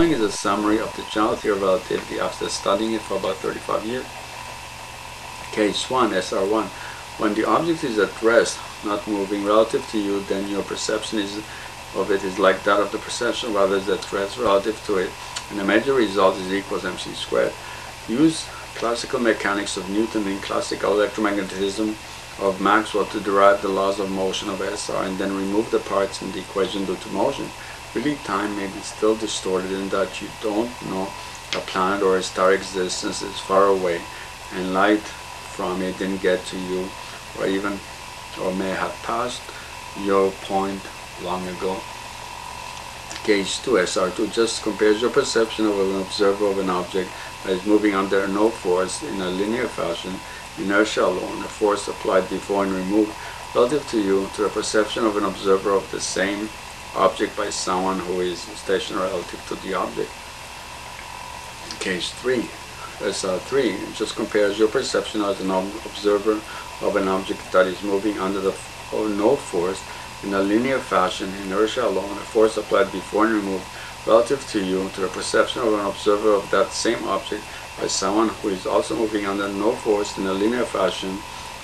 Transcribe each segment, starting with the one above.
following is a summary of the general theory of relativity after studying it for about 35 years. Case 1, SR1. When the object is at rest, not moving relative to you, then your perception of it is like that of the perception of others at rest relative to it, and the major result is equals mc squared. Use classical mechanics of Newton and classical electromagnetism of Maxwell to derive the laws of motion of SR, and then remove the parts in the equation due to motion. Really, time may be still distorted in that you don't know a planet or a star existence is far away, and light from it didn't get to you, or may have passed your point long ago. Case 2, SR2, just compares your perception of an observer of an object that is moving under no force in a linear fashion, inertia alone, a force applied before and removed, relative to you, to the perception of an observer of the same object by someone who is stationary relative to the object. Case 3, SR3, just compares your perception as an observer of an object that is moving under no force in a linear fashion, inertia alone, a force applied before and removed, relative to you, to the perception of an observer of that same object by someone who is also moving under no force in a linear fashion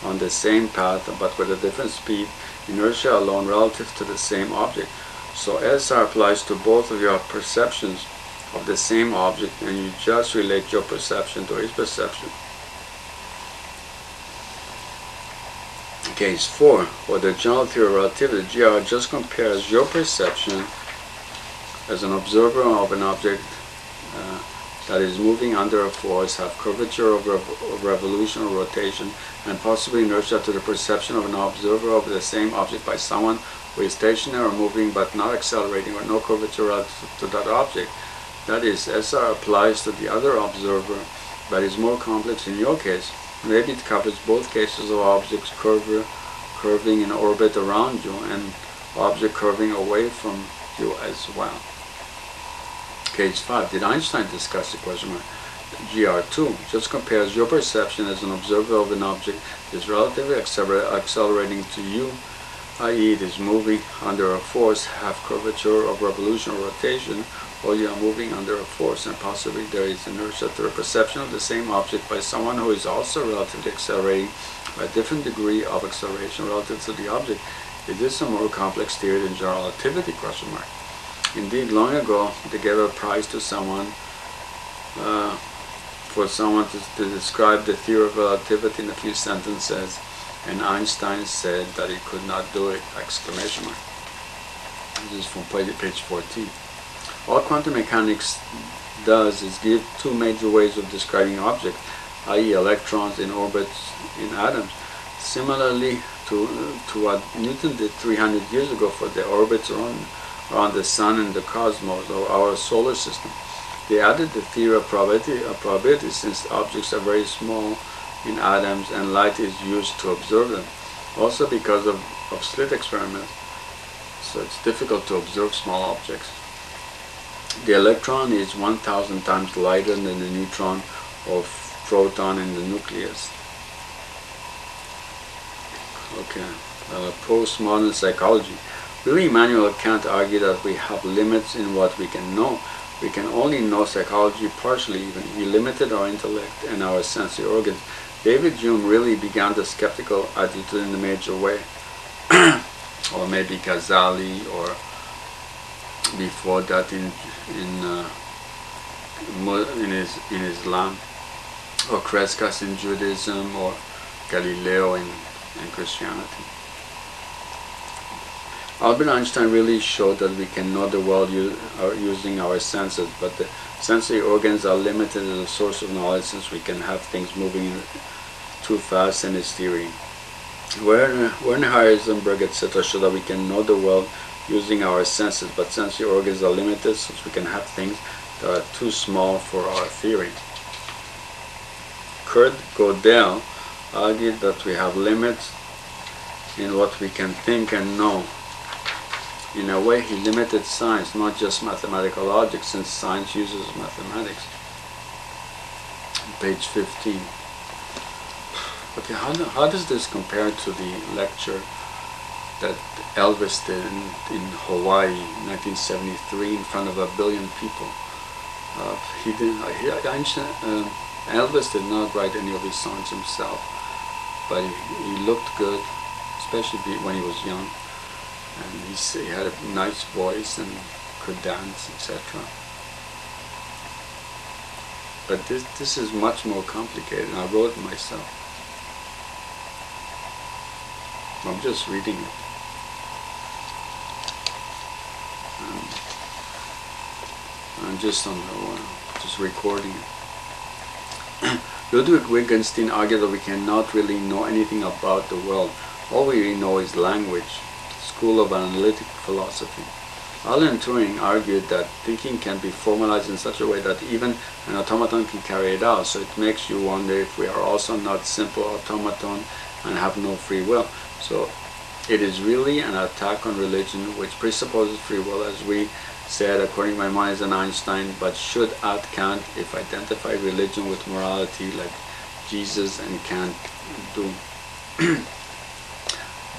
on the same path but with a different speed, inertia alone, relative to the same object. So SR applies to both of your perceptions of the same object, and you just relate your perception to his perception. Case 4, for the general theory of relativity, GR just compares your perception as an observer of an object that is moving under a force, have curvature of revolution or rotation, and possibly inertia to the perception of an observer of the same object by someone who is stationary or moving but not accelerating, or no curvature relative to that object. That is, SR applies to the other observer, but is more complex in your case. Maybe it covers both cases of objects curving in orbit around you and object curving away from you as well. Case 5. Did Einstein discuss the question mark? GR2 just compares your perception as an observer of an object is relatively accelerating to you, i.e. it is moving under a force, have curvature of revolution or rotation, while you are moving under a force, and possibly there is inertia to the perception of the same object by someone who is also relatively accelerating by a different degree of acceleration relative to the object. Is this a more complex theory than general relativity? Indeed, long ago they gave a prize to someone for someone to describe the theory of relativity in a few sentences, and Einstein said that he could not do it! This is from page 14. All quantum mechanics does is give two major ways of describing objects, i.e. electrons in orbits in atoms, similarly to what Newton did 300 years ago for the orbits around the sun and the cosmos, or our solar system. They added the theory of probability since objects are very small in atoms and light is used to observe them. Also because of slit experiments, so it's difficult to observe small objects. The electron is 1,000 times lighter than the neutron or proton in the nucleus. Okay, postmodern psychology. Really, Immanuel Kant argued that we have limits in what we can know. We can only know psychology partially even. He limited our intellect and our sensory organs. David Hume really began the skeptical attitude in a major way. Or maybe Ghazali, or before that in Islam, or Kreskas in Judaism, or Galileo in Christianity. Albert Einstein really showed that we can know the world using our senses, but the sensory organs are limited as a source of knowledge since we can have things moving too fast in his theory. Werner Heisenberg, etc. show that we can know the world using our senses, but sensory organs are limited since we can have things that are too small for our theory. Kurt Gödel argued that we have limits in what we can think and know. In a way, he limited science, not just mathematical logic, since science uses mathematics. Page 15. Okay, how does this compare to the lecture that Elvis did in Hawaii in 1973 in front of 1 billion people? He did. Einstein, Elvis did not write any of his songs himself, but he looked good, especially when he was young, and he had a nice voice and could dance, etc. But this is much more complicated, and I wrote it myself. I'm just reading it. I'm just just recording it. Ludwig Wittgenstein argued that we cannot really know anything about the world. All we really know is language, school of analytic philosophy. Alan Turing argued that thinking can be formalized in such a way that even an automaton can carry it out, so it makes you wonder if we are also not simple automaton and have no free will. So it is really an attack on religion which presupposes free will, as we said, according to Maimonides and Einstein, but should at Kant if identify religion with morality like Jesus and Kant do.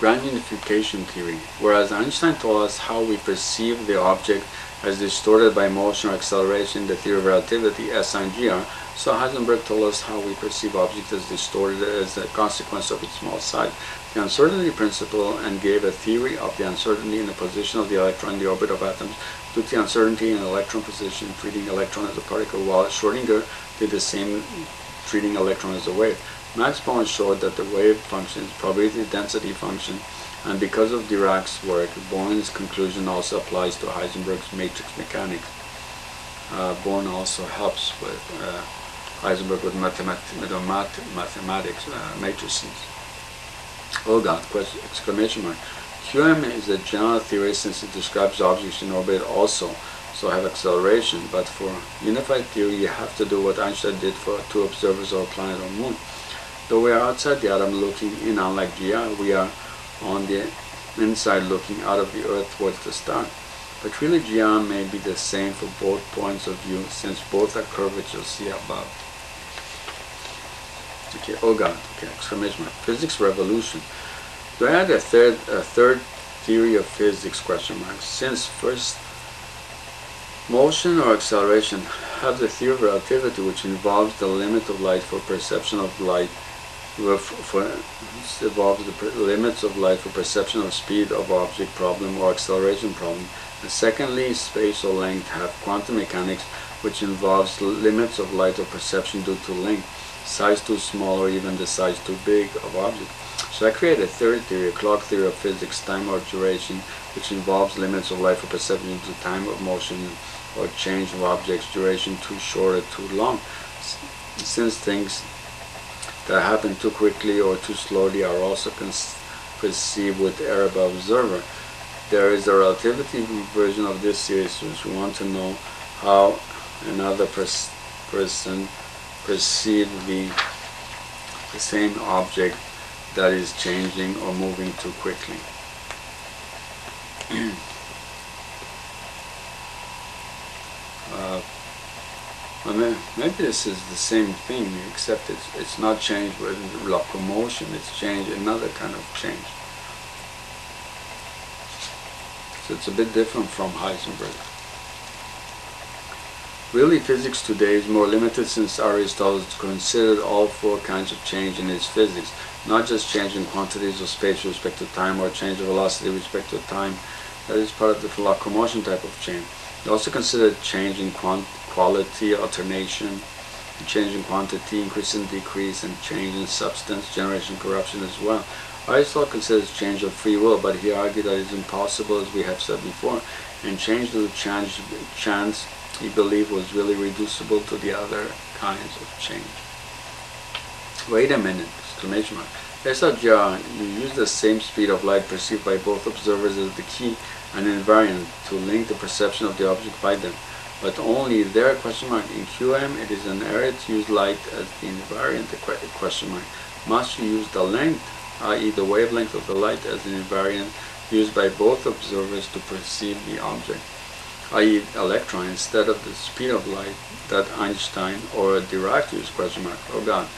Grand unification theory. Whereas Einstein told us how we perceive the object as distorted by motion or acceleration in the theory of relativity, S and GR, so Heisenberg told us how we perceive objects as distorted as a consequence of its small size. The uncertainty principle, and gave a theory of the uncertainty in the position of the electron in the orbit of atoms due to the uncertainty in electron position, treating electron as a particle, while Schrödinger did the same, treating electron as a wave. Max Born showed that the wave function is probability density function, and because of Dirac's work, Born's conclusion also applies to Heisenberg's matrix mechanics. Born also helps with Heisenberg with mathematics, matrices. Oh God, exclamation mark. QM is a general theory since it describes objects in orbit also, so have acceleration, but for unified theory you have to do what Einstein did for two observers of a planet or moon. Though we are outside the atom looking in, unlike GR, we are on the inside looking out of the Earth towards the star. But really GR may be the same for both points of view, since both are curved, which you'll see above. Okay, oh God, okay, exclamation mark. Physics revolution. To add a third theory of physics, question mark, since first motion or acceleration have the theory of relativity, which involves the limit of light for perception of light, involves the limits of light for perception of speed of object problem or acceleration problem. And secondly, space or length have quantum mechanics, which involves limits of light or perception due to length, size too small or even the size too big of object. So I create a third theory, a clock theory of physics, time or duration, which involves limits of light for perception due to time of motion or change of objects, duration too short or too long. Since things that happen too quickly or too slowly are also perceived with error by observer. There is a relativity version of this series which we want to know how another person perceives the same object that is changing or moving too quickly. Maybe this is the same thing, except it's not change with locomotion, it's change, another kind of change. So it's a bit different from Heisenberg. Really, physics today is more limited since Aristotle considered all four kinds of change in his physics, not just change in quantities of space with respect to time or change of velocity with respect to time. That is part of the locomotion type of change. He also considered change in quality, alternation, change in quantity, increase and decrease, and change in substance, generation, corruption as well. Aristotle considers change of free will, but he argued that it is impossible, as we have said before, and change due to chance he believed was really reducible to the other kinds of change. Wait a minute, exclamation mark. SRGR, you use the same speed of light perceived by both observers as the key and invariant to link the perception of the object by them, but only there, question mark. In QM, it is an error to use light as the invariant, question mark. Must you use the length, i.e. the wavelength of the light, as an invariant used by both observers to perceive the object, i.e. electron, instead of the speed of light that Einstein or Dirac used, question mark. Oh God.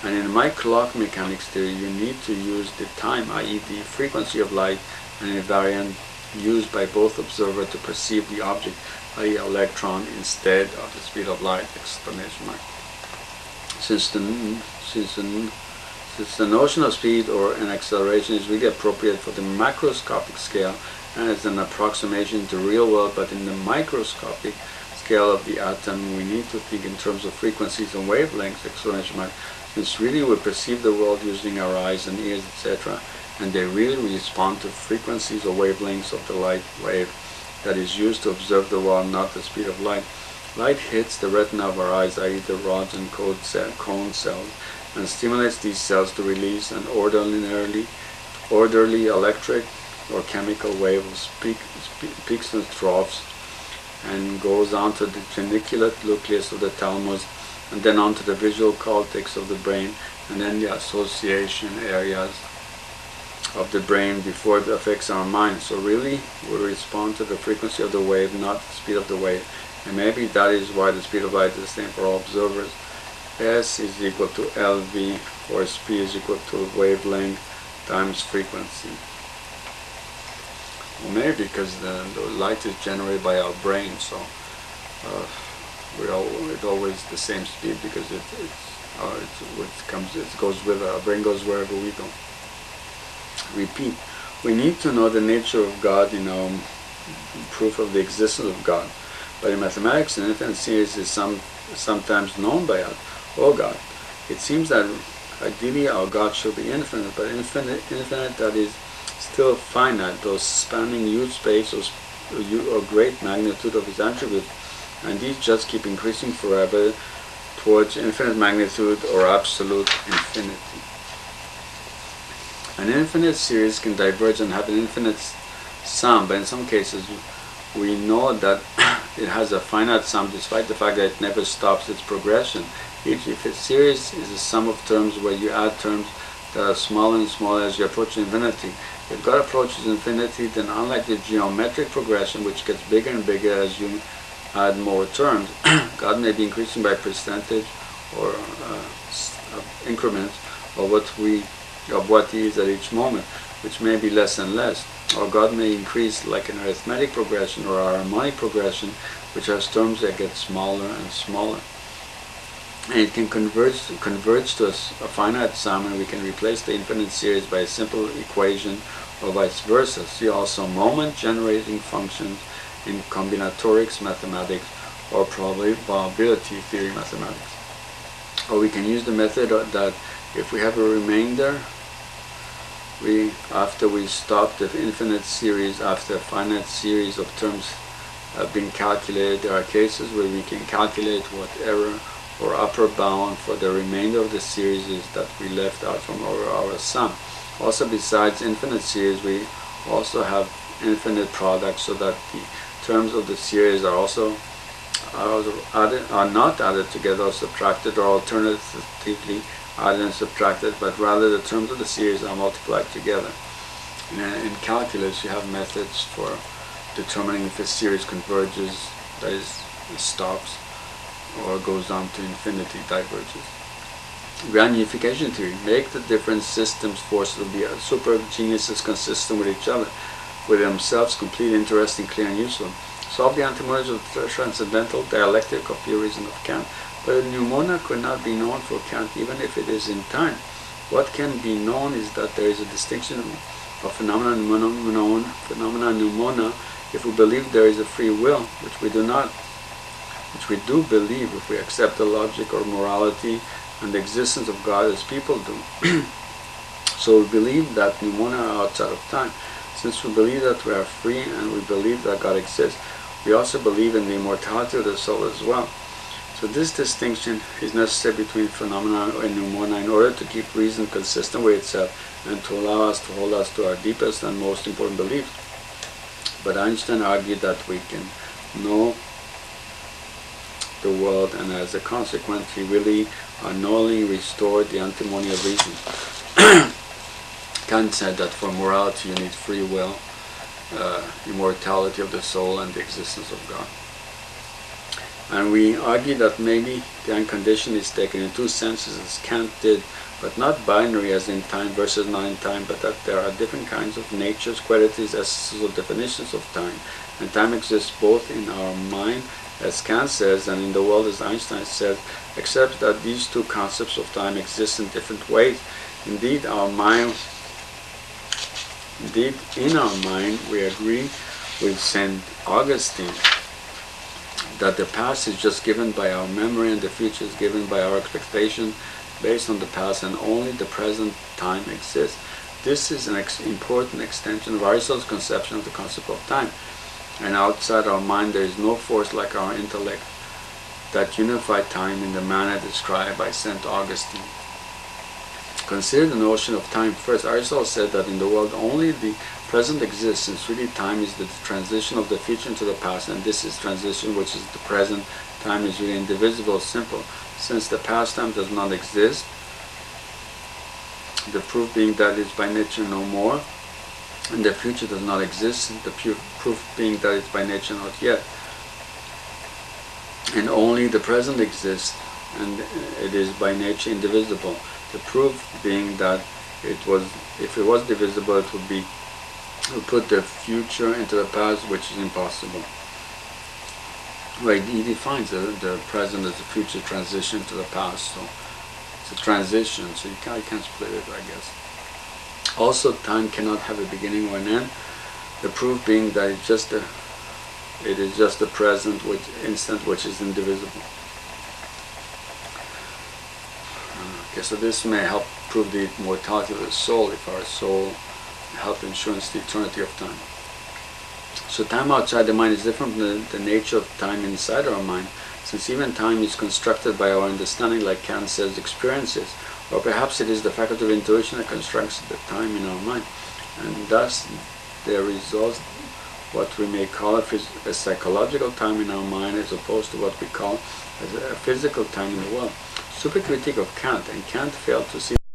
And in my clock mechanics theory, you need to use the time, i.e. the frequency of light, and invariant used by both observer to perceive the object, i.e. electron, instead of the speed of light, exclamation mark. Since the notion of speed or an acceleration is really appropriate for the macroscopic scale and is an approximation to real world, but in the microscopic scale of the atom we need to think in terms of frequencies and wavelengths, exclamation mark, since really we perceive the world using our eyes and ears, etc., and they really respond to frequencies or wavelengths of the light wave that is used to observe the world, not the speed of light. Light hits the retina of our eyes, i.e. the rods and cone cells, and stimulates these cells to release an orderly electric or chemical wave of peaks and troughs, and goes on to the geniculate nucleus of the thalamus, and then on to the visual cortex of the brain, and then the association areas of the brain before it affects our mind. So really we respond to the frequency of the wave, not the speed of the wave. And maybe that is why the speed of light is the same for all observers. S is equal to LV, or speed is equal to wavelength times frequency. Well, maybe because the light is generated by our brain, so it's always the same speed because it goes with our brain, goes wherever we go. Repeat. We need to know the nature of God in our proof of the existence of God. But in mathematics, an infinite series is sometimes known by us, or God. It seems that ideally our God should be infinite, but infinite that is still finite, those spanning huge space or great magnitude of his attributes, and these just keep increasing forever towards infinite magnitude or absolute infinity. An infinite series can diverge and have an infinite sum, but in some cases we know that it has a finite sum despite the fact that it never stops its progression. If a series is a sum of terms where you add terms that are smaller and smaller as you approach infinity, if God approaches infinity, then unlike the geometric progression, which gets bigger and bigger as you add more terms, God may be increasing by percentage or increments of what he is at each moment, which may be less and less. Or God may increase like an arithmetic progression or a harmonic progression, which has terms that get smaller and smaller. And it can converge to a finite sum, and we can replace the infinite series by a simple equation, or vice versa. See also moment-generating functions in combinatorics mathematics or probability theory mathematics. Or we can use the method that if we have a remainder, after we stop the infinite series, after a finite series of terms have been calculated, there are cases where we can calculate what error or upper bound for the remainder of the series is that we left out from our sum. Also, besides infinite series, we also have infinite products, so that the terms of the series are also are not added together or subtracted, or alternatively added and subtracted, but rather the terms of the series are multiplied together. In calculus, you have methods for determining if a series converges, that is, it stops, or goes on to infinity, diverges. Grand unification theory. Make the different systems forces to be super geniuses consistent with each other, with themselves complete, interesting, clear, and useful. Solve the antinomies of the transcendental dialectic of pure reason of Kant. But a pneumona could not be known for Kant, even if it is in time. What can be known is that there is a distinction of phenomena pneumona if we believe there is a free will, which we do not, which we do believe if we accept the logic or morality and the existence of God as people do. So we believe that pneumona are outside of time. Since we believe that we are free and we believe that God exists, we also believe in the immortality of the soul as well. So this distinction is necessary between phenomena and pneumona in order to keep reason consistent with itself and to allow us to hold us to our deepest and most important beliefs. But Einstein argued that we can know the world, and as a consequence he really unknowingly restored the antimony of reason. Kant said that for morality you need free will, immortality of the soul, and the existence of God. And we argue that maybe the unconditioned is taken in two senses, as Kant did but not binary as in time versus not in time, but that there are different kinds of natures, qualities, essences, or definitions of time. And time exists both in our mind, as Kant says, and in the world, as Einstein says, except that these two concepts of time exist in different ways. Indeed, in our mind, we agree with St. Augustine that the past is just given by our memory and the future is given by our expectation based on the past, and only the present time exists. This is an important extension of Aristotle's conception of the concept of time. And outside our mind there is no force like our intellect that unified time in the manner described by St. Augustine. Consider the notion of time first. Aristotle said that in the world only the present exists, since really time is the transition of the future into the past, and this is transition which is the present. Time is really indivisible, simple. Since the past time does not exist, the proof being that it is by nature no more, and the future does not exist, the proof being that it's by nature not yet, and only the present exists, and it is by nature indivisible. The proof being that if it was divisible, it would put the future into the past, which is impossible. Right, he defines the present as a future transition to the past, so it's a transition, so you can't split it, I guess. Also, time cannot have a beginning or an end. The proof being that it is just the present instant, which is indivisible. Okay, so this may help prove the immortality of the soul, if our soul help ensures the eternity of time. So time outside the mind is different from the nature of time inside our mind, since even time is constructed by our understanding, like Kant says, experiences, or perhaps it is the faculty of intuition that constructs the time in our mind, and thus there results what we may call a psychological time in our mind, as opposed to what we call a physical time in the world. Super critique of Kant, and Kant failed to see